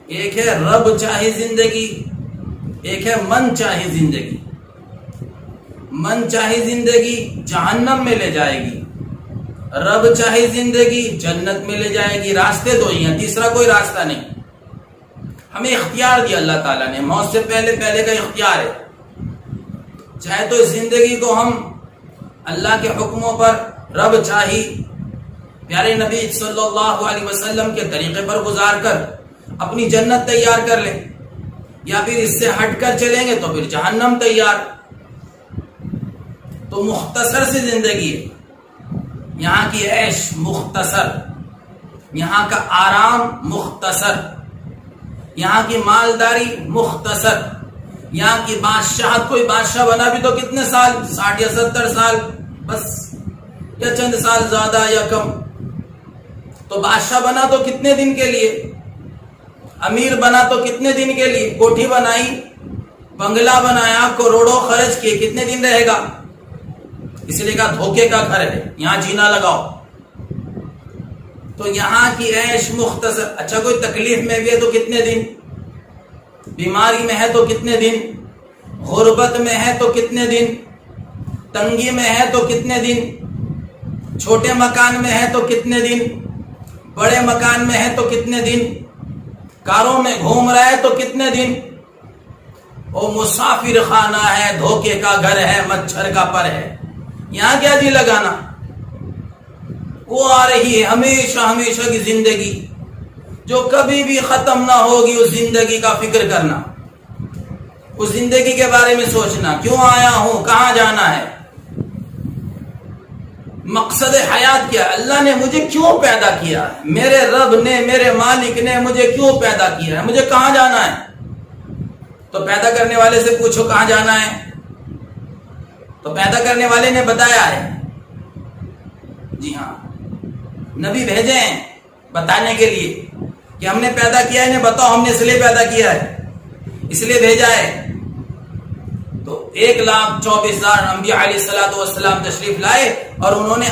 ایک ہے رب چاہی زندگی، ایک ہے من چاہی زندگی۔ من چاہی زندگی جہنم میں لے جائے گی، رب چاہی زندگی جنت میں لے جائے گی۔ راستے دو ہی ہیں، تیسرا کوئی راستہ نہیں۔ ہمیں اختیار دیا اللہ تعالیٰ نے، موت سے پہلے کا اختیار ہے۔ چاہے تو اس زندگی کو ہم اللہ کے حکموں پر، رب چاہی پیارے نبی صلی اللہ علیہ وسلم کے طریقے پر گزار کر اپنی جنت تیار کر لیں، یا پھر اس سے ہٹ کر چلیں گے تو پھر جہنم تیار۔ تو مختصر سی زندگی ہے، یہاں کی عیش مختصر، یہاں کا آرام مختصر، یہاں کی مالداری مختصر، یہاں کی بادشاہت، کوئی بادشاہ بنا بھی تو کتنے سال، 60 یا 70 سال بس، یا چند سال زیادہ یا کم۔ تو بادشاہ بنا تو کتنے دن کے لیے، امیر بنا تو کتنے دن کے لیے، کوٹھی بنائی، بنگلہ بنایا، کروڑوں خرچ کیے، کتنے دن رہے گا؟ اس لیے کہا دھوکے کا گھر ہے، یہاں جینا لگاؤ۔ تو یہاں کی عیش مختصر۔ اچھا کوئی تکلیف میں بھی ہے تو کتنے دن، بیماری میں ہے تو کتنے دن، غربت میں ہے تو کتنے دن، تنگی میں ہے تو کتنے دن، چھوٹے مکان میں ہے تو کتنے دن، بڑے مکان میں ہے تو کتنے دن، کاروں میں گھوم رہا ہے تو کتنے دن۔ وہ مسافر خانہ ہے، دھوکے کا گھر ہے، مچھر کا پر ہے، یہاں کیا جی لگانا۔ وہ آ رہی ہے ہمیشہ ہمیشہ کی زندگی، جو کبھی بھی ختم نہ ہوگی۔ اس زندگی کا فکر کرنا، اس زندگی کے بارے میں سوچنا، کیوں آیا ہوں، کہاں جانا ہے، مقصد حیات کیا ہے، اللہ نے مجھے کیوں پیدا کیا ہے، میرے رب نے، میرے مالک نے مجھے کیوں پیدا کیا ہے، مجھے کہاں جانا ہے۔ تو پیدا کرنے والے سے پوچھو کہاں جانا ہے، تو پیدا کرنے والے نے بتایا ہے۔ جی ہاں، نبی بھیجے ہیں بتانے کے لیے کہ ہم نے پیدا کیا ہے، انہیں بتاؤ ہم نے اس لیے پیدا کیا ہے، اس لیے بھیجا ہے۔ تو 1,24,000 انبیاء علیہ الصلوۃ والسلام تشریف لائے اور انہوں نے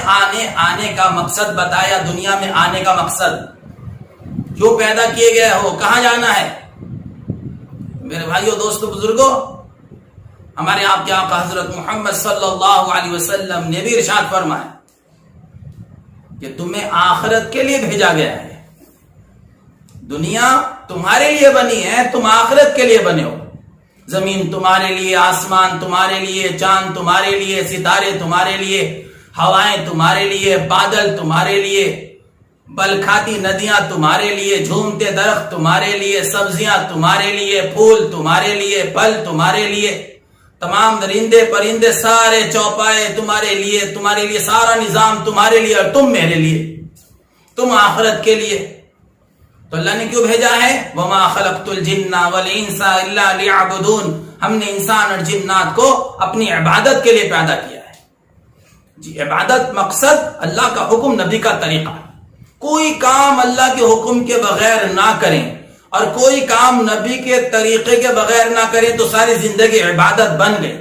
آنے کا مقصد بتایا، دنیا میں آنے کا مقصد، کیوں پیدا کیے گئے ہو، کہاں جانا ہے۔ میرے بھائیوں، دوستو، بزرگوں، ہمارے آپ کے آقا حضرت محمد صلی اللہ علیہ وسلم نے بھی ارشاد فرمایا کہ تمہیں آخرت کے لیے بھیجا گیا ہے۔ دنیا تمہارے لیے بنی ہے، تم آخرت کے لیے بنے ہو۔ زمین تمہارے لیے، آسمان تمہارے لیے، چاند تمہارے لیے، ستارے تمہارے لیے، ہوائیں تمہارے لیے، بادل تمہارے لیے، بلکھاتی ندیاں تمہارے لیے، جھومتے درخت تمہارے لیے، سبزیاں تمہارے لیے، پھول تمہارے لیے، پھل تمہارے لیے، تمام درندے پرندے سارے چوپائے تمہارے لیے، سارا نظام تمہارے لیے، اور تم میرے لیے، تم آخرت کے لیے۔ تو اللہ نے کیوں بھیجا ہے؟ وَمَا خَلَقْتُ الْجِنَّ وَالْإِنسَ إِلَّا لِيَعْبُدُونَ، ہم نے انسان اور جنات کو اپنی عبادت کے لیے پیدا کیا ہے۔ جی، عبادت مقصد، اللہ کا حکم، نبی کا طریقہ۔ کوئی کام اللہ کے حکم کے بغیر نہ کریں اور کوئی کام نبی کے طریقے کے بغیر نہ کریں تو ساری زندگی عبادت بن گئی۔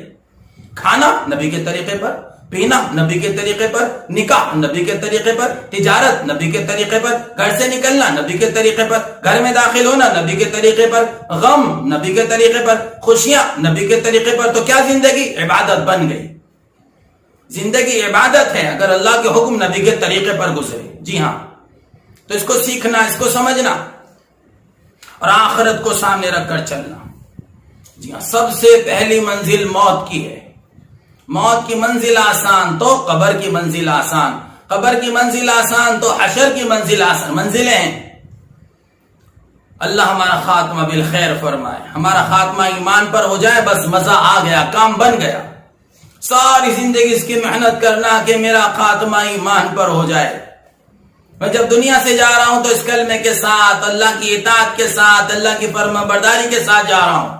کھانا نبی کے طریقے پر، پینا نبی کے طریقے پر، نکاح نبی کے طریقے پر، تجارت نبی کے طریقے پر، گھر سے نکلنا نبی کے طریقے پر، گھر میں داخل ہونا نبی کے طریقے پر، غم نبی کے طریقے پر، خوشیاں نبی کے طریقے پر۔ تو کیا زندگی عبادت بن گئی۔ زندگی عبادت ہے اگر اللہ کے حکم نبی کے طریقے پر گزرے۔ جی ہاں، تو اس کو سیکھنا، اس کو سمجھنا اور آخرت کو سامنے رکھ کر چلنا۔ جی ہاں، سب سے پہلی منزل موت کی ہے۔ موت کی منزل آسان تو قبر کی منزل آسان، قبر کی منزل آسان تو حشر کی منزل آسان۔ منزلیں ہیں۔ اللہ ہمارا خاتمہ بالخیر فرمائے، ہمارا خاتمہ ایمان پر ہو جائے، بس مزہ آ گیا، کام بن گیا۔ ساری زندگی اس کی محنت کرنا کہ میرا خاتمہ ایمان پر ہو جائے۔ میں جب دنیا سے جا رہا ہوں تو اس کلمے کے ساتھ، اللہ کی اطاعت کے ساتھ، اللہ کی فرما برداری کے ساتھ جا رہا ہوں۔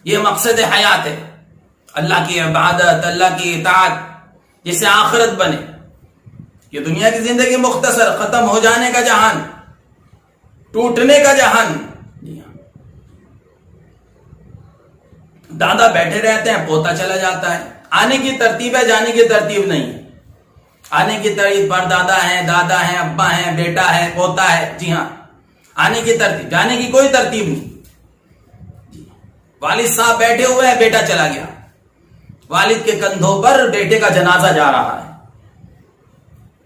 یہ مقصد حیات ہے، اللہ کی عبادت، اللہ کی اطاعت، جس سے آخرت بنے۔ یہ دنیا کی زندگی مختصر، ختم ہو جانے کا جہان، ٹوٹنے کا جہان۔ دادا بیٹھے رہتے ہیں، پوتا چلا جاتا ہے. آنے کی ترتیب ہے، جانے کی ترتیب نہیں. آنے کی ترتیب پر دادا ہے، ابا ہے، بیٹا ہے، پوتا ہے. جی ہاں، آنے کی ترتیب، جانے کی کوئی ترتیب نہیں. والد صاحب بیٹھے ہوئے ہیں، بیٹا چلا گیا. والد کے کندھوں پر بیٹے کا جنازہ جا رہا ہے،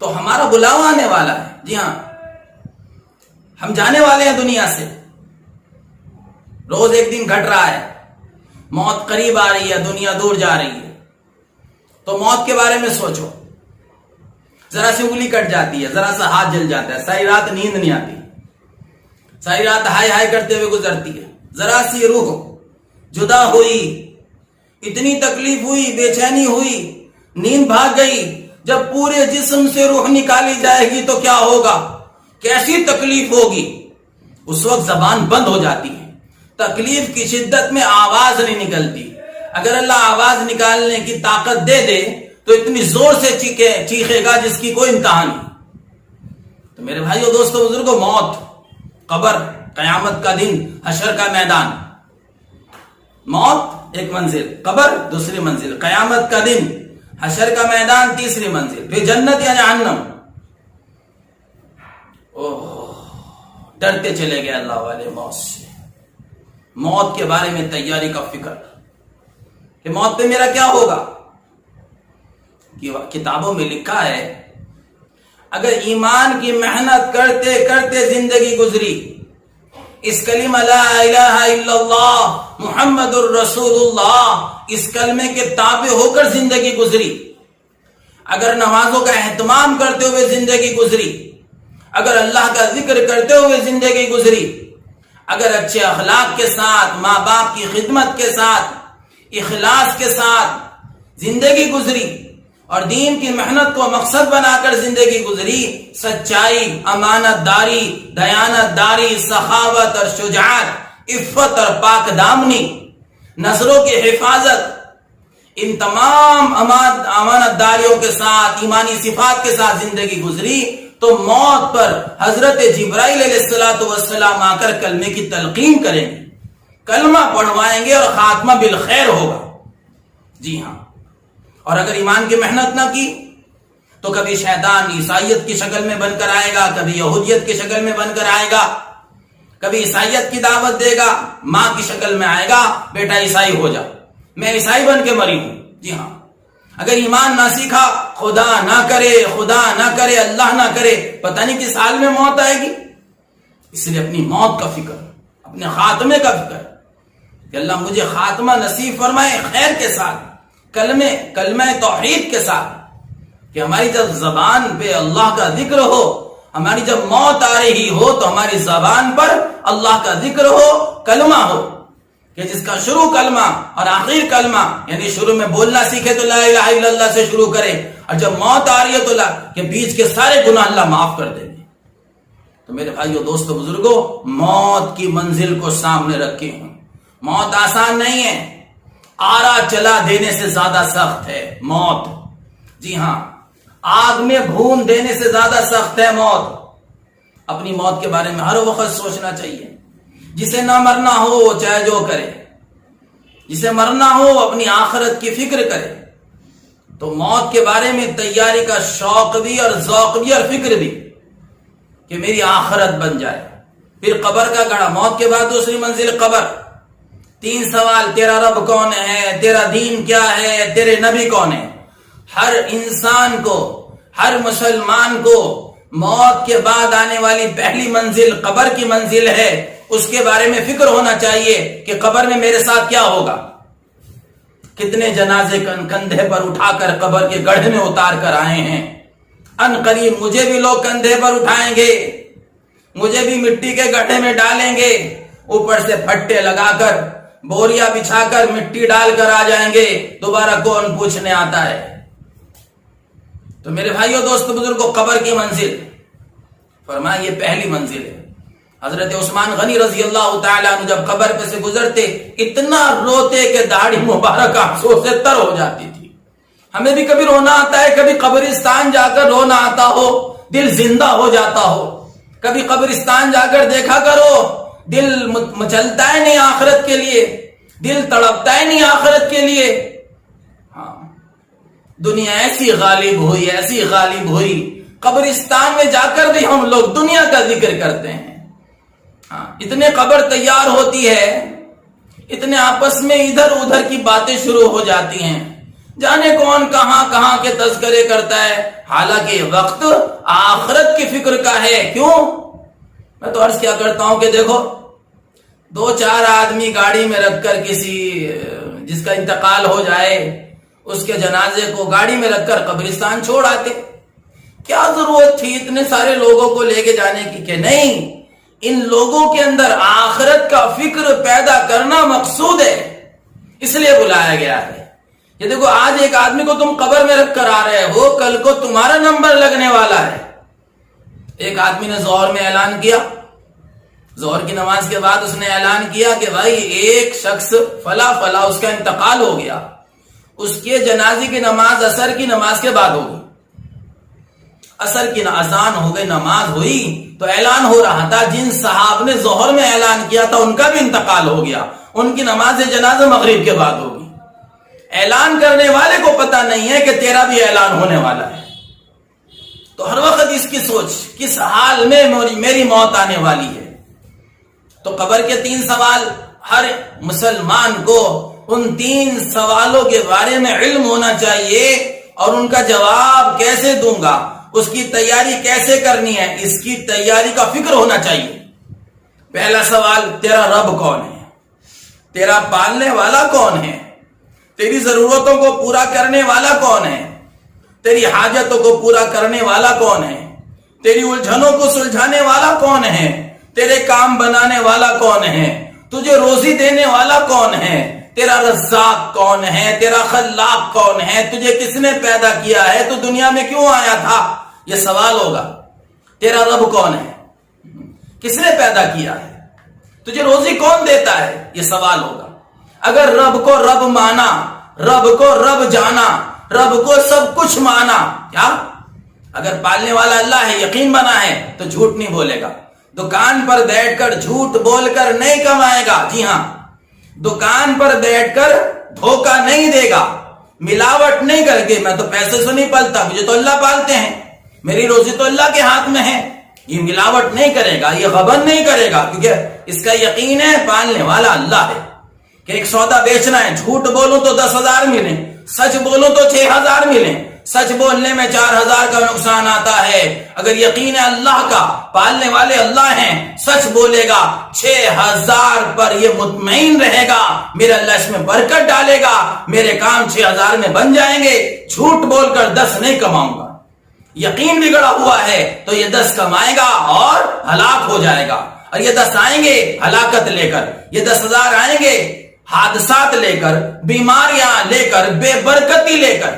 تو ہمارا بلاوا آنے والا ہے. جی ہاں، ہم جانے والے ہیں دنیا سے. روز ایک دن گھٹ رہا ہے، موت قریب آ رہی ہے، دنیا دور جا رہی ہے. تو موت کے بارے میں سوچو. ذرا سی انگلی کٹ جاتی ہے، ذرا سا ہاتھ جل جاتا ہے، ساری رات نیند نہیں آتی، ساری رات ہائے ہائے کرتے ہوئے گزرتی ہے. ذرا سی روح جدا ہوئی، اتنی تکلیف ہوئی، بے چینی ہوئی، نیند بھاگ گئی. جب پورے جسم سے روح نکالی جائے گی تو کیا ہوگا، کیسی تکلیف ہوگی. اس وقت زبان بند ہو جاتی ہے، تکلیف کی شدت میں آواز نہیں نکلتی. اگر اللہ آواز نکالنے کی طاقت دے دے تو اتنی زور سے چیخے گا جس کی کوئی انتہا نہیں. تو میرے بھائیو، دوستو، بزرگوں، موت، قبر، قیامت کا دن، حشر کا میدان. موت ایک منزل، قبر دوسری منزل، قیامت کا دن، حشر کا میدان تیسری منزل، پھر جنت یا جہنم. ڈرتے چلے گئے اللہ والے موت سے. موت کے بارے میں تیاری کا فکر کہ موت پہ میرا کیا ہوگا. کتابوں میں لکھا ہے اگر ایمان کی محنت کرتے کرتے زندگی گزری، اس کلمہ لا الہ الا اللہ محمد الرسول اللہ، اس کلمے کے تابع ہو کر زندگی گزری، اگر نمازوں کا اہتمام کرتے ہوئے زندگی گزری، اگر اللہ کا ذکر کرتے ہوئے زندگی گزری، اگر اچھے اخلاق کے ساتھ، ماں باپ کی خدمت کے ساتھ، اخلاص کے ساتھ زندگی گزری اور دین کی محنت کو مقصد بنا کر زندگی گزری، سچائی، امانت داری، دیانت داری، سخاوت اور شجاعت، عفت اور پاک دامنی، نظروں کی حفاظت، ان تمام امانت داریوں کے ساتھ، ایمانی صفات کے ساتھ زندگی گزری، تو موت پر حضرت جبرائیل علیہ السلام آ کر کلمے کی تلقین کریں گے، کلمہ پڑھوائیں گے اور خاتمہ بالخیر ہوگا. جی ہاں، اور اگر ایمان کی محنت نہ کی تو کبھی شیطان عیسائیت کی شکل میں بن کر آئے گا، کبھی یہودیت کی شکل میں بن کر آئے گا، کبھی عیسائیت کی دعوت دے گا، ماں کی شکل میں آئے گا، بیٹا عیسائی ہو جا، میں عیسائی بن کے مری ہوں. جی ہاں، اگر ایمان نہ سیکھا، خدا نہ کرے، اللہ نہ کرے، پتہ نہیں کس حال میں موت آئے گی. اس لیے اپنی موت کا فکر، اپنے خاتمے کا فکر کہ اللہ مجھے خاتمہ نصیب فرمائے خیر کے ساتھ، کلمہ توحید کے ساتھ، کہ ہماری جب زبان پہ اللہ کا ذکر ہو، ہماری جب موت آ رہی ہو تو ہماری زبان پر اللہ کا ذکر ہو، کلمہ ہو، کہ جس کا شروع کلمہ اور آخر کلمہ، یعنی شروع میں بولنا سیکھے تو لا الہ الا اللہ سے شروع کرے، اور جب موت آ رہی ہے تو کہ بیچ کے سارے گناہ اللہ معاف کر دیں گے. تو میرے بھائیو، دوستو، بزرگوں، موت کی منزل کو سامنے رکھے ہیں. موت آسان نہیں ہے، آرا چلا دینے سے زیادہ سخت ہے موت. جی ہاں، آگ میں بھون دینے سے زیادہ سخت ہے موت. اپنی موت کے بارے میں ہر وقت سوچنا چاہیے. جسے نہ مرنا ہو وہ چاہے جو کرے، جسے مرنا ہو اپنی آخرت کی فکر کرے. تو موت کے بارے میں تیاری کا شوق بھی اور ذوق بھی اور فکر بھی کہ میری آخرت بن جائے. پھر قبر کا گڑھا، موت کے بعد دوسری منزل قبر. 3 سوال: تیرا رب کون ہے، تیرا دین کیا ہے، تیرے نبی کون ہے. ہر انسان کو، ہر مسلمان کو موت کے بعد آنے والی پہلی منزل قبر کی منزل ہے. اس کے بارے میں فکر ہونا چاہیے کہ قبر میں میرے ساتھ کیا ہوگا. کتنے جنازے کندھے پر اٹھا کر قبر کے گڑھے میں اتار کر آئے ہیں. ان قریب مجھے بھی لوگ کندھے پر اٹھائیں گے، مجھے بھی مٹی کے گڑھے میں ڈالیں گے، اوپر سے پھٹے لگا کر، بوریا بچھا کر، مٹی ڈال کر آ جائیں گے. دوبارہ کون پوچھنے آتا ہے. تو میرے بھائیو، دوست، بزرگوں، قبر کی منزل فرمایا یہ پہلی منزل ہے. حضرت عثمان غنی رضی اللہ تعالیٰ عنہ جب قبر پہ سے گزرتے اتنا روتے کہ داڑھی مبارک آنسوں سے تر ہو جاتی تھی. ہمیں بھی کبھی رونا آتا ہے، کبھی قبرستان جا کر رونا آتا ہو، دل زندہ ہو جاتا ہو. کبھی قبرستان جا کر دیکھا کرو، دل مچلتا ہے نہیں آخرت کے لیے. دل تڑپتا ہے نہیں آخرت کے لیے. ہاں دنیا ایسی غالب ہوئی قبرستان میں جا کر بھی ہم لوگ دنیا کا ذکر کرتے ہیں. ہاں اتنے قبر تیار ہوتی ہے, اتنے آپس میں ادھر ادھر کی باتیں شروع ہو جاتی ہیں, جانے کون کہاں کہاں کے تذکرے کرتا ہے, حالانکہ وقت آخرت کی فکر کا ہے. کیوں؟ میں تو عرض کیا کرتا ہوں کہ دیکھو 2-4 آدمی گاڑی میں رکھ کر کسی جس کا انتقال ہو جائے اس کے جنازے کو گاڑی میں رکھ کر قبرستان چھوڑ آتے. کیا ضرورت تھی اتنے سارے لوگوں کو لے کے جانے کی؟ کہ نہیں, ان لوگوں کے اندر آخرت کا فکر پیدا کرنا مقصود ہے, اس لیے بلایا گیا ہے. یہ دیکھو آج ایک آدمی کو تم قبر میں رکھ کر آ رہے ہو, کل کو تمہارا نمبر لگنے والا ہے. ایک آدمی نے ظہر میں اعلان کیا, ظہر کی نماز کے بعد اس نے اعلان کیا کہ بھائی ایک شخص فلاں اس کا انتقال ہو گیا, اس کے جنازے کی نماز عصر کی نماز کے بعد ہوگی. عصر کی اذان ہو گئی, نماز ہوئی تو اعلان ہو رہا تھا جن صحاب نے ظہر میں اعلان کیا تھا ان کا بھی انتقال ہو گیا, ان کی نماز جنازہ مغرب کے بعد ہوگی. اعلان کرنے والے کو پتا نہیں ہے کہ تیرا بھی اعلان ہونے والا ہے. تو ہر وقت اس کی سوچ کس حال میں میری موت آنے والی ہے. تو قبر کے 3 سوال, ہر مسلمان کو ان 3 سوالوں کے بارے میں علم ہونا چاہیے, اور ان کا جواب کیسے دوں گا, اس کی تیاری کیسے کرنی ہے, اس کی تیاری کا فکر ہونا چاہیے. پہلا سوال, تیرا رب کون ہے؟ تیرا پالنے والا کون ہے؟ تیری ضرورتوں کو پورا کرنے والا کون ہے؟ تیری حاجتوں کو پورا کرنے والا کون ہے؟ تیری الجھنوں کو سلجھانے والا کون ہے؟ تیرے کام بنانے والا کون ہے؟ تجھے روزی دینے والا کون ہے؟ تیرا رزاق کون ہے؟ تیرا خلاق کون ہے؟ تجھے کس نے پیدا کیا ہے؟ تو دنیا میں کیوں آیا تھا؟ یہ سوال ہوگا. تیرا رب کون ہے؟ کس نے پیدا کیا ہے؟ تجھے روزی کون دیتا ہے؟ یہ سوال ہوگا. اگر رب کو رب مانا, رب کو رب جانا, رب کو سب کچھ مانا, کیا اگر پالنے والا اللہ ہے, یقین بنا ہے, تو جھوٹ نہیں بولے گا. دکان پر بیٹھ کر جھوٹ بول کر نہیں کمائے گا. جی ہاں, دکان پر بیٹھ کر دھوکہ نہیں دے گا, ملاوٹ نہیں کر کے میں تو پیسے سے نہیں پالتا, مجھے تو اللہ پالتے ہیں, میری روزی تو اللہ کے ہاتھ میں ہے. یہ ملاوٹ نہیں کرے گا, یہ غبن نہیں کرے گا, کیونکہ اس کا یقین ہے پالنے والا اللہ ہے. کہ ایک سودا بیچنا ہے, جھوٹ بولوں تو 10,000 ملیں, سچ بولوں تو 6,000 ملیں. سچ بولنے میں 4,000 کا نقصان آتا ہے. اگر یقین ہے اللہ کا, پالنے والے اللہ ہیں, سچ بولے گا 6,000 پر یہ مطمئن رہے گا, میرا اللہ اس میں برکت ڈالے گا, میرے کام 6,000 میں بن جائیں گے. جھوٹ بول کر 10 نہیں کماؤں گا. یقین بگڑا ہوا ہے تو یہ 10 کمائے گا اور ہلاک ہو جائے گا. اور یہ 10 آئیں گے ہلاکت لے کر, یہ 10,000 آئیں گے حادثات لے کر, بیماریاں لے کر, بے برکتی لے کر.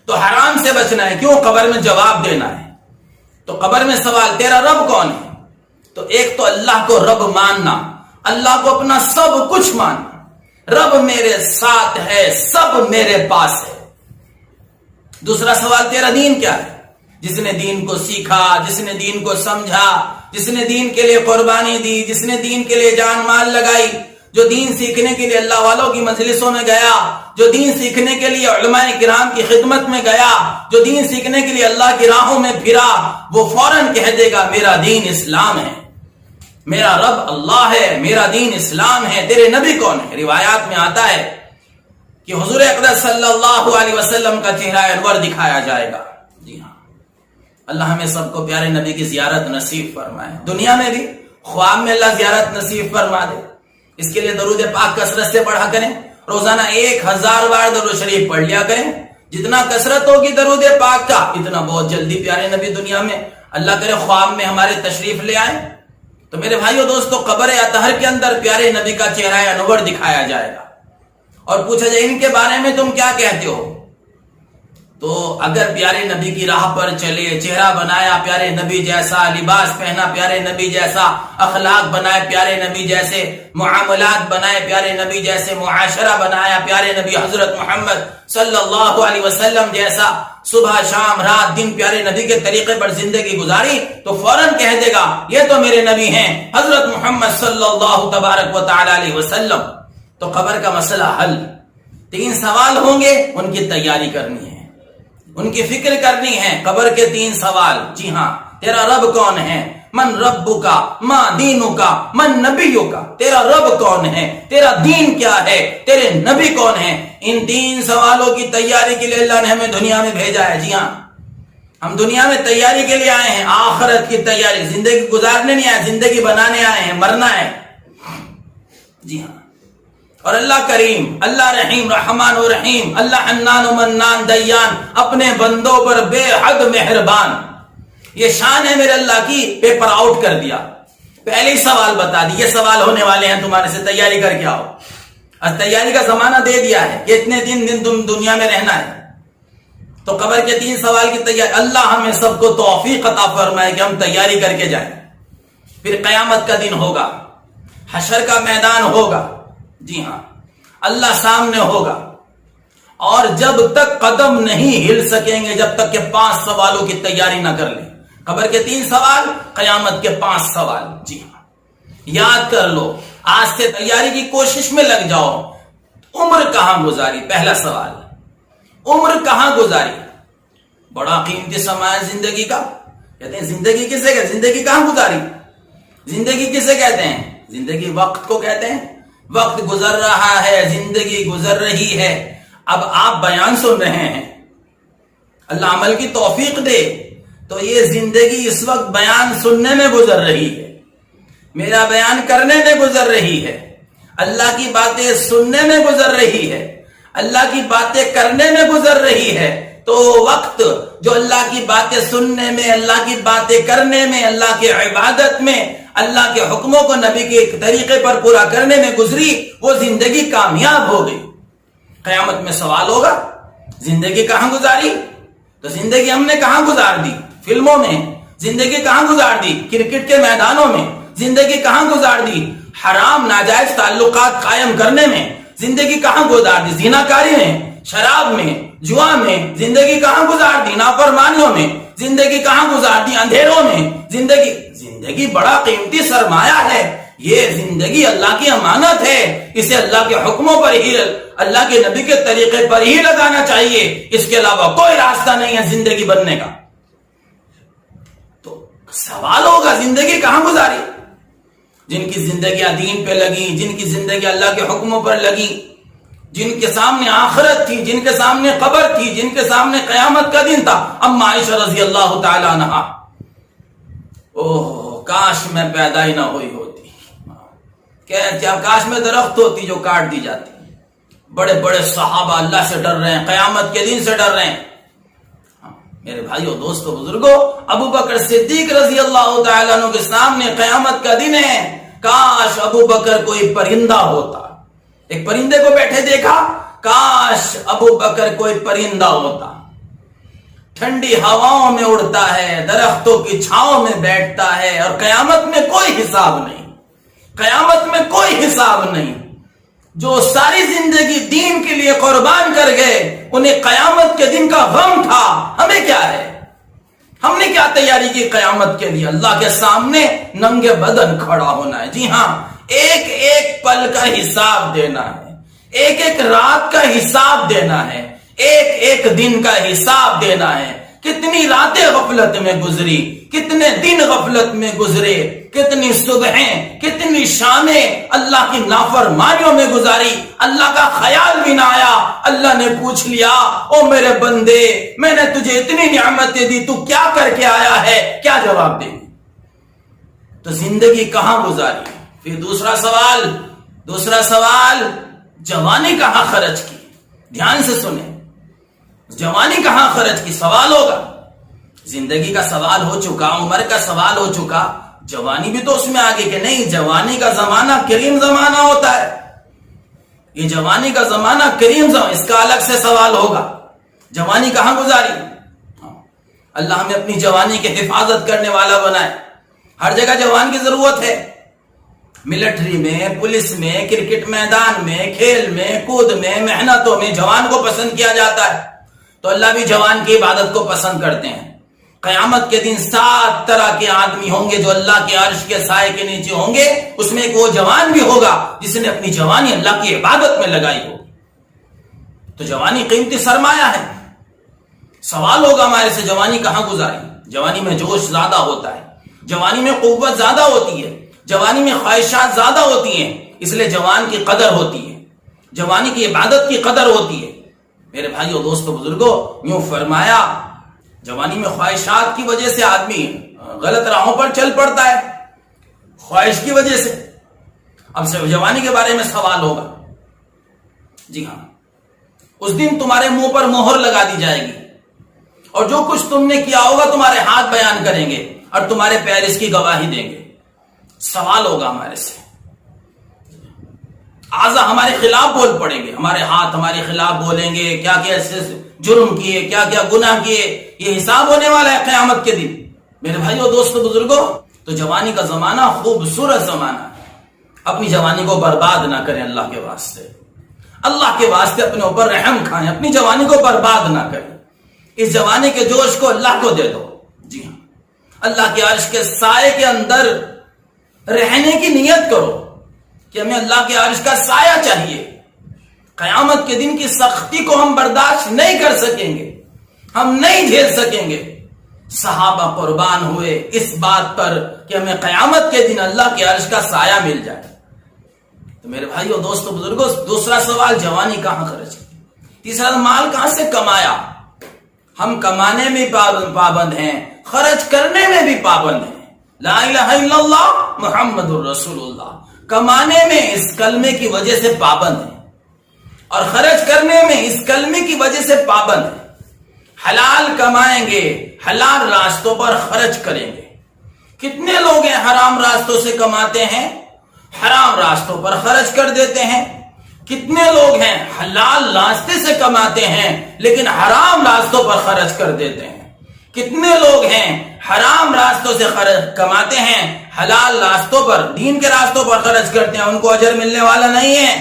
تو حرام سے بچنا ہے. کیوں؟ قبر میں جواب دینا ہے. تو قبر میں سوال, تیرا رب کون ہے؟ تو ایک تو اللہ کو رب ماننا, اللہ کو اپنا سب کچھ ماننا. رب میرے ساتھ ہے, سب میرے پاس ہے. دوسرا سوال, تیرا دین کیا ہے؟ جس نے دین کو سیکھا, جس نے دین کو سمجھا, جس نے دین کے لیے قربانی دی, جس نے دین کے لیے جان مال لگائی, جو دین سیکھنے کے لیے اللہ والوں کی مجلسوں میں گیا, جو دین سیکھنے کے لیے علماء کرام کی خدمت میں گیا, جو دین سیکھنے کے لیے اللہ کی راہوں میں پھرا, وہ فوراً کہہ دے گا میرا دین اسلام ہے, میرا رب اللہ ہے, میرا دین اسلام ہے. تیرے نبی کون ہے؟ روایات میں آتا ہے کہ حضور اقدس صلی اللہ علیہ وسلم کا چہرہ انور دکھایا جائے گا. جی ہاں, اللہ ہمیں سب کو پیارے نبی کی زیارت نصیب فرمائے, دنیا میں بھی خواب میں اللہ زیارت نصیب فرما دے. اس کے لیے درود پاک کثرت سے پڑھا کریں, روزانہ 1000 بار درود شریف پڑھ لیا کریں. جتنا کثرت ہوگی درود پاک کا, اتنا بہت جلدی پیارے نبی دنیا میں اللہ کرے خواب میں ہمارے تشریف لے آئیں. تو میرے بھائیو دوستو, قبر اطہر کے اندر پیارے نبی کا چہرہ انور دکھایا جائے گا اور پوچھا جائے ان کے بارے میں تم کیا کہتے ہو. تو اگر پیارے نبی کی راہ پر چلے, چہرہ بنایا پیارے نبی جیسا, لباس پہنا پیارے نبی جیسا, اخلاق بنائے پیارے نبی جیسے, معاملات بنائے پیارے نبی جیسے, معاشرہ بنایا پیارے نبی حضرت محمد صلی اللہ علیہ وسلم جیسا, صبح شام رات دن پیارے نبی کے طریقے پر زندگی گزاری, تو فوراً کہہ دے گا یہ تو میرے نبی ہیں حضرت محمد صلی اللہ تبارک و تعالی علیہ وسلم. تو قبر کا مسئلہ حل. 3 سوال ہوں گے، ان کی تیاری کرنی ہے، ان کی فکر کرنی ہے. قبر کے 3 سوال. جی ہاں، تیرا رب کون ہے؟ من ربک ما دینک من نبیک. تیرا رب کون ہے؟ تیرا دین کیا ہے؟ تیرے نبی کون ہے؟ ان 3 سوالوں کی تیاری کے لیے اللہ نے ہمیں دنیا میں بھیجا ہے. جی ہاں، ہم دنیا میں تیاری کے لیے آئے ہیں، آخرت کی تیاری. زندگی گزارنے نہیں آئے، زندگی بنانے آئے ہیں، مرنا ہے. جی ہاں. اور اللہ کریم، اللہ رحیم، رحمان و رحیم، اللہ حنان و منان دیان، اپنے بندوں پر بے حد مہربان. یہ شان ہے میرے اللہ کی. پیپر آؤٹ کر دیا، پہلے ہی سوال بتا دی، یہ سوال ہونے والے ہیں تمہارے سے، تیاری کر کے آؤ. اور تیاری کا زمانہ دے دیا ہے کہ اتنے دن تم دنیا میں رہنا ہے. تو قبر کے 3 سوال کی تیاری. اللہ ہمیں سب کو توفیق عطا فرمائے کہ ہم تیاری کر کے جائیں. پھر قیامت کا دن ہوگا، حشر کا میدان ہوگا. جی ہاں، اللہ سامنے ہوگا، اور جب تک قدم نہیں ہل سکیں گے جب تک کہ 5 سوالوں کی تیاری نہ کر لیں. قبر کے 3 سوال، قیامت کے 5 سوال. جی ہاں، یاد کر لو، آج سے تیاری کی کوشش میں لگ جاؤ. عمر کہاں گزاری؟ پہلا سوال، عمر کہاں گزاری؟ بڑا قیمتی سرمایہ زندگی کا. کہتے ہیں زندگی کسے کہتے ہیں؟ زندگی کہاں گزاری؟ زندگی کسے کہتے ہیں؟ زندگی وقت کو کہتے ہیں. وقت گزر رہا ہے، زندگی گزر رہی ہے. اب آپ بیان سن رہے ہیں، اللہ عمل کی توفیق دے تو یہ زندگی اس وقت بیان سننے میں گزر رہی ہے، میرا بیان کرنے میں گزر رہی ہے، اللہ کی باتیں سننے میں گزر رہی ہے، اللہ کی باتیں کرنے میں گزر رہی ہے. تو وقت جو اللہ کی باتیں سننے میں، اللہ کی باتیں کرنے میں، اللہ کی عبادت میں، اللہ کے حکموں کو نبی کے طریقے پر پورا کرنے میں گزری، وہ زندگی کامیاب ہو گئی. قیامت میں سوال ہوگا، زندگی کہاں گزاری؟ تو زندگی ہم نے کہاں گزار دی؟ فلموں میں. زندگی کہاں گزار دی؟ کرکٹ کے میدانوں میں. زندگی کہاں گزار دی؟ حرام ناجائز تعلقات قائم کرنے میں. زندگی کہاں گزار دی؟ زیناکاری میں، شراب میں، جوا میں. زندگی کہاں گزار دی؟ نافرمانیوں میں. زندگی کہاں گزار دی؟ اندھیروں میں. زندگی بڑا قیمتی سرمایہ ہے. یہ زندگی اللہ کی امانت ہے، اسے اللہ کے حکموں پر ہی، اللہ کے نبی کے طریقے پر ہی لگانا چاہیے. اس کے علاوہ کوئی راستہ نہیں ہے زندگی بننے کا. تو سوال ہوگا زندگی کہاں گزاری؟ جن کی زندگیاں دین پہ لگی، جن کی زندگی اللہ کے حکموں پر لگی، جن کے سامنے آخرت تھی، جن کے سامنے قبر تھی، جن کے سامنے قیامت کا دن تھا. اما عائشہ رضی اللہ تعالی عنہا، اوہ کاش میں پیدا ہی نہ ہوئی ہوتی، کاش میں درخت ہوتی جو کاٹ دی جاتی. بڑے بڑے صحابہ اللہ سے ڈر رہے ہیں، قیامت کے دن سے ڈر رہے ہیں. میرے بھائیو، دوستو، بزرگوں، ابو بکر صدیق رضی اللہ تعالیٰ عنہ کے سامنے قیامت کا دن ہے. کاش ابو بکر کوئی پرندہ ہوتا. ایک پرندے کو بیٹھے دیکھا، کاش ابو بکر کوئی پرندہ ہوتا. ٹھنڈی ہواؤں میں اڑتا ہے، درختوں کی چھاؤں میں بیٹھتا ہے، اور قیامت میں کوئی حساب نہیں. قیامت میں کوئی حساب نہیں. جو ساری زندگی دین کے لیے قربان کر گئے، انہیں قیامت کے دن کا غم تھا. ہمیں کیا ہے؟ ہم نے کیا تیاری کی قیامت کے لیے؟ اللہ کے سامنے ننگے بدن کھڑا ہونا ہے. جی ہاں، ایک ایک پل کا حساب دینا ہے، ایک ایک رات کا حساب دینا ہے، ایک ایک دن کا حساب دینا ہے. کتنی راتیں غفلت میں گزری، کتنے دن غفلت میں گزرے، کتنی صبحیں، کتنی شامیں اللہ کی نافرمانیوں میں گزاری. اللہ کا خیال بھی نہ آیا. اللہ نے پوچھ لیا، او میرے بندے، میں نے تجھے اتنی نعمتیں دی، تو کیا کر کے آیا ہے؟ کیا جواب دے؟ تو زندگی کہاں گزاری؟ پھر دوسرا سوال، جوانی کہاں خرچ کی؟ دھیان سے سنیں، جوانی کہاں خرچ کی؟ سوال ہوگا. زندگی کا سوال ہو چکا، عمر کا سوال ہو چکا، جوانی بھی تو اس میں آگے کہ نہیں. جوانی کا زمانہ کریم زمانہ ہوتا ہے. یہ جوانی کا زمانہ کریم زمانہ، اس کا الگ سے سوال ہوگا. جوانی کہاں گزاری؟ اللہ ہمیں اپنی جوانی کی حفاظت کرنے والا بنائے. ہر جگہ جوان کی ضرورت ہے، ملٹری میں، پولیس میں، کرکٹ میدان میں، کھیل میں، کود میں، محنتوں میں جوان کو پسند کیا جاتا ہے. تو اللہ بھی جوان کی عبادت کو پسند کرتے ہیں. قیامت کے دن 7 طرح کے آدمی ہوں گے جو اللہ کے عرش کے سائے کے نیچے ہوں گے. اس میں ایک وہ جوان بھی ہوگا جس نے اپنی جوانی اللہ کی عبادت میں لگائی ہوگی. تو جوانی قیمتی سرمایہ ہے. سوال ہوگا ہمارے سے جوانی کہاں گزاری؟ جوانی میں جوش زیادہ ہوتا ہے، جوانی میں قوت زیادہ ہوتی ہے، جوانی میں خواہشات زیادہ ہوتی ہیں، اس لیے جوان کی قدر ہوتی ہے، جوانی کی عبادت کی قدر ہوتی ہے. میرے بھائیو دوستو بزرگوں، یوں فرمایا جوانی میں خواہشات کی وجہ سے آدمی غلط راہوں پر چل پڑتا ہے، خواہش کی وجہ سے. اب سے جوانی کے بارے میں سوال ہوگا. جی ہاں، اس دن تمہارے منہ پر مہر لگا دی جائے گی اور جو کچھ تم نے کیا ہوگا تمہارے ہاتھ بیان کریں گے اور تمہارے پیر اس کی گواہی دیں گے. سوال ہوگا ہمارے سے، اعضا ہمارے خلاف بول پڑیں گے، ہمارے ہاتھ ہمارے خلاف بولیں گے، کیا کیا جرم کیے، کیا کیا گناہ کیے. یہ حساب ہونے والا ہے قیامت کے دن. میرے بھائیو دوستو بزرگوں، تو جوانی کا زمانہ خوبصورت زمانہ ہے. اپنی جوانی کو برباد نہ کریں اللہ کے واسطے. اللہ کے واسطے اپنے اوپر رحم کھائیں، اپنی جوانی کو برباد نہ کریں. اس جوانی کے جوش کو اللہ کو دے دو. جی ہاں، اللہ کے عرش کے سائے کے اندر رہنے کی نیت کرو کہ ہمیں اللہ کے عرش کا سایہ چاہیے. قیامت کے دن کی سختی کو ہم برداشت نہیں کر سکیں گے، ہم نہیں جھیل سکیں گے. صحابہ قربان ہوئے اس بات پر کہ ہمیں قیامت کے دن اللہ کے عرش کا سایہ مل جائے. تو میرے بھائیو دوستو بزرگوں، دوسرا سوال جوانی کہاں خرچ کی. تیسرا مال کہاں سے کمایا. ہم کمانے میں پابند ہیں، خرچ کرنے میں بھی پابند ہیں. لا الہ الا اللہ محمد الرسول اللہ. کمانے میں اس کلمے کی وجہ سے پابند ہیں اور خرچ کرنے میں اس کلمے کی وجہ سے پابند ہیں. حلال کمائیں گے، حلال راستوں پر خرچ کریں گے. کتنے لوگ ہیں حرام راستوں سے کماتے ہیں، حرام راستوں پر خرچ کر دیتے ہیں. کتنے لوگ ہیں حلال راستے سے کماتے ہیں لیکن حرام راستوں پر خرچ کر دیتے ہیں. کتنے لوگ ہیں حرام راستوں سے کماتے ہیں، حلال راستوں پر، دین کے راستوں پر خرچ کرتے ہیں، ان کو اجر ملنے والا نہیں ہے.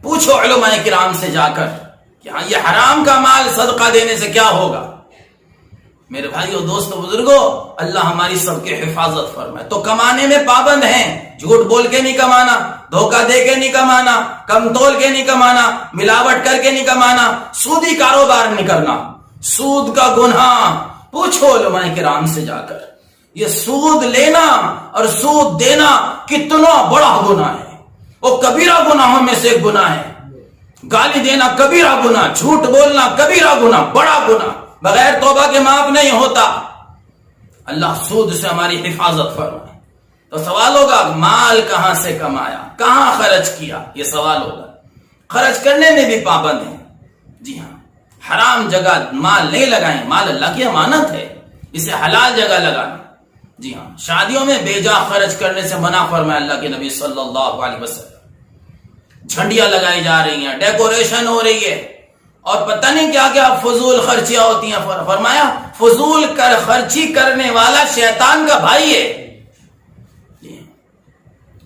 پوچھو علماء کرام سے جا کر کہ ہاں یہ حرام کا مال صدقہ دینے سے کیا ہوگا. میرے بھائیو دوستو بزرگوں، اللہ ہماری سب کی حفاظت فرمائے. تو کمانے میں پابند ہیں، جھوٹ بول کے نہیں کمانا، دھوکہ دے کے نہیں کمانا، کم تول کے نہیں کمانا، ملاوٹ کر کے نہیں کمانا، سودی کاروبار نہیں کرنا. سود کا گناہ پوچھو علماء کرام سے جا کر، یہ سود لینا اور سود دینا کتنا بڑا گناہ ہے. وہ کبیرہ گناہوں میں سے ایک گناہ ہے. گالی دینا کبیرہ گناہ، جھوٹ بولنا کبیرہ گناہ، بڑا گناہ، بغیر توبہ کے معاف نہیں ہوتا. اللہ سود سے ہماری حفاظت فرمائے. تو سوال ہوگا مال کہاں سے کمایا، کہاں خرچ کیا، یہ سوال ہوگا. خرچ کرنے میں بھی پابند ہیں. جی ہاں، حرام جگہ مال نہیں لگائیں، مال اللہ کی امانت ہے، اسے حلال جگہ لگانا. جی ہاں، شادیوں میں بے جا خرچ کرنے سے منع فرمایا اللہ کے نبی صلی اللہ علیہ وسلم. جھنڈیاں لگائی جا رہی ہیں، ڈیکوریشن ہو رہی ہے اور پتہ نہیں کیا کیا فضول خرچیاں ہوتی ہیں. فرمایا فضول خرچی کرنے والا شیطان کا بھائی ہے.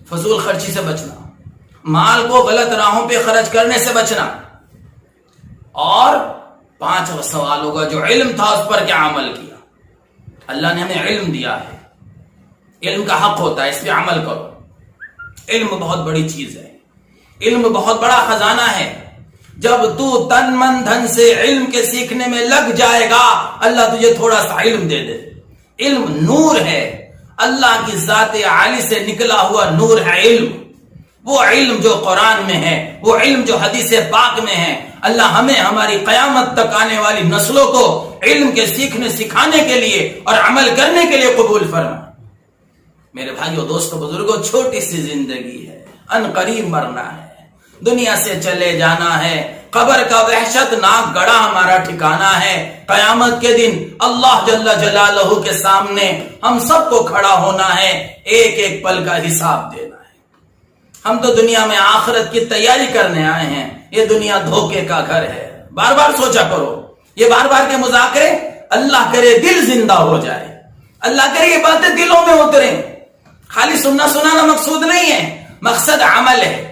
فضول خرچی سے بچنا، مال کو غلط راہوں پہ خرچ کرنے سے بچنا. اور 5 سوال ہوگا جو علم تھا اس پر کیا عمل کیا. اللہ نے ہمیں علم دیا ہے، علم کا حق ہوتا ہے، اس پہ عمل کرو. علم بہت بڑی چیز ہے، علم بہت بڑا خزانہ ہے. جب تو تن من دھن سے علم کے سیکھنے میں لگ جائے گا اللہ تجھے تھوڑا سا علم دے دے. علم نور ہے، اللہ کی ذات عالی سے نکلا ہوا نور ہے علم. وہ علم جو قرآن میں ہے، وہ علم جو حدیث پاک میں ہے. اللہ ہمیں ہماری قیامت تک آنے والی نسلوں کو علم کے سیکھنے سکھانے کے لیے اور عمل کرنے کے لیے قبول فرمائے. میرے بھائیو دوستو بزرگوں، چھوٹی سی زندگی ہے، ان قریب مرنا ہے، دنیا سے چلے جانا ہے. قبر کا وحشت ناک گڑا ہمارا ٹھکانہ ہے. قیامت کے دن اللہ جل جلالہ کے سامنے ہم سب کو کھڑا ہونا ہے، ایک ایک پل کا حساب دینا ہے. ہم تو دنیا میں آخرت کی تیاری کرنے آئے ہیں. یہ دنیا دھوکے کا گھر ہے. بار بار سوچا کرو، یہ بار بار کے مذاکرے، اللہ کرے دل زندہ ہو جائے، اللہ کرے یہ باتیں دلوں میں اتریں. خالی سننا سنانا مقصود نہیں ہے، مقصد عمل ہے.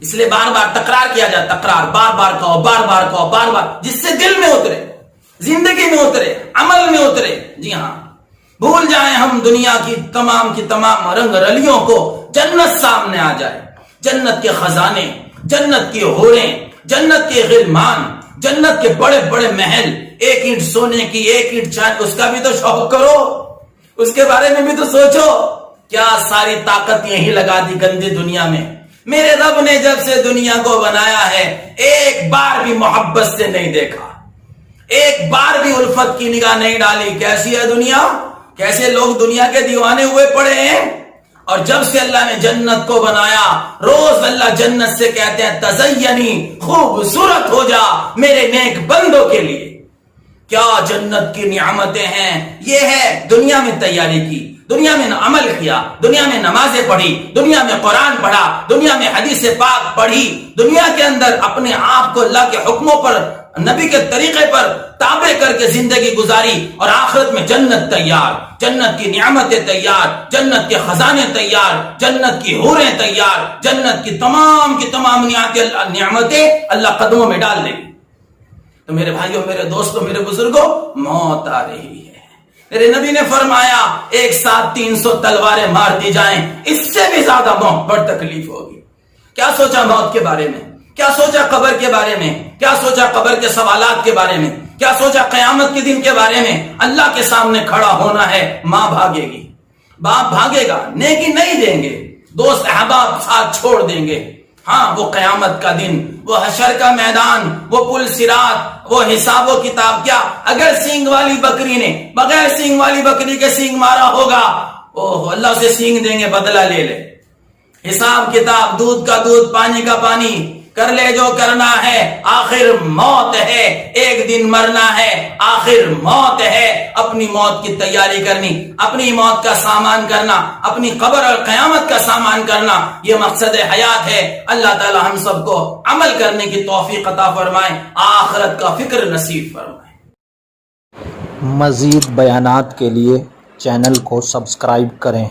اس لیے بار بار تکرار کیا جائے، تکرار، بار بار کہو، بار بار کہو، بار بار، جس سے دل میں اترے. زندگی میں اترے، عمل میں اترے. جی ہاں، بھول جائیں ہم دنیا کی تمام رنگ رلیوں کو، جنت سامنے آ جائے. جنت کے خزانے، جنت کی حوریں، جنت کے غلمان، جنت کے بڑے بڑے محل، ایک اینٹ سونے کی، ایک اینٹ چاندی، اس کا بھی تو شوق کرو، اس کے بارے میں بھی تو سوچو. کیا ساری طاقت یہی لگا دی گندی دنیا میں. میرے رب نے جب سے دنیا کو بنایا ہے ایک بار بھی محبت سے نہیں دیکھا، ایک بار بھی الفت کی نگاہ نہیں ڈالی. کیسی ہے دنیا، کیسے لوگ دنیا کے دیوانے ہوئے پڑے ہیں. اور جب سے اللہ نے جنت کو بنایا، روز اللہ جنت سے کہتے ہیں تزینی، خوبصورت ہو جا میرے نیک بندوں کے لیے. کیا جنت کی نعمتیں ہیں. یہ ہے دنیا میں تیاری کی، دنیا میں عمل کیا، دنیا میں نمازیں پڑھی، دنیا میں قرآن پڑھا، دنیا میں حدیث پاک پڑھی، دنیا کے اندر اپنے آپ کو اللہ کے حکموں پر، نبی کے طریقے پر تابع کر کے زندگی گزاری. اور آخرت میں جنت تیار، جنت کی نعمتیں تیار، جنت کے خزانے تیار، جنت کی حوریں تیار، جنت کی تمام نعمتیں اللہ قدموں میں ڈال دیں. تو میرے بھائیوں، میرے دوستوں، میرے بزرگوں، موت آ رہی ہے. میرے نبی نے فرمایا ایک ساتھ 300 تلواریں مار دی جائیں، اس سے بھی زیادہ موت پر تکلیف ہوگی. کیا سوچا موت کے بارے میں، کیا سوچا قبر کے بارے میں، کیا سوچا قبر کے سوالات کے بارے میں، کیا سوچا قیامت کے دن کے بارے میں. اللہ کے سامنے کھڑا ہونا ہے. ماں بھاگے گی، باپ بھاگے گا، نیکی نہیں دیں گے، دوست احباب ساتھ چھوڑ دیں گے. ہاں، وہ قیامت کا دن، وہ حشر کا میدان، وہ پل صراط، وہ حساب و کتاب. کیا اگر سینگ والی بکری نے بغیر سینگ والی بکری کے سینگ مارا ہوگا، اوہ اللہ اسے سینگ دیں گے، بدلہ لے لے. حساب کتاب، دودھ کا دودھ، پانی کا پانی، کر لے جو کرنا ہے. آخر موت ہے، ایک دن مرنا ہے، آخر موت ہے. اپنی موت کی تیاری کرنی، اپنی موت کا سامان کرنا، اپنی قبر اور قیامت کا سامان کرنا، یہ مقصد حیات ہے. اللہ تعالی ہم سب کو عمل کرنے کی توفیق عطا فرمائے، آخرت کا فکر نصیب فرمائے. مزید بیانات کے لیے چینل کو سبسکرائب کریں.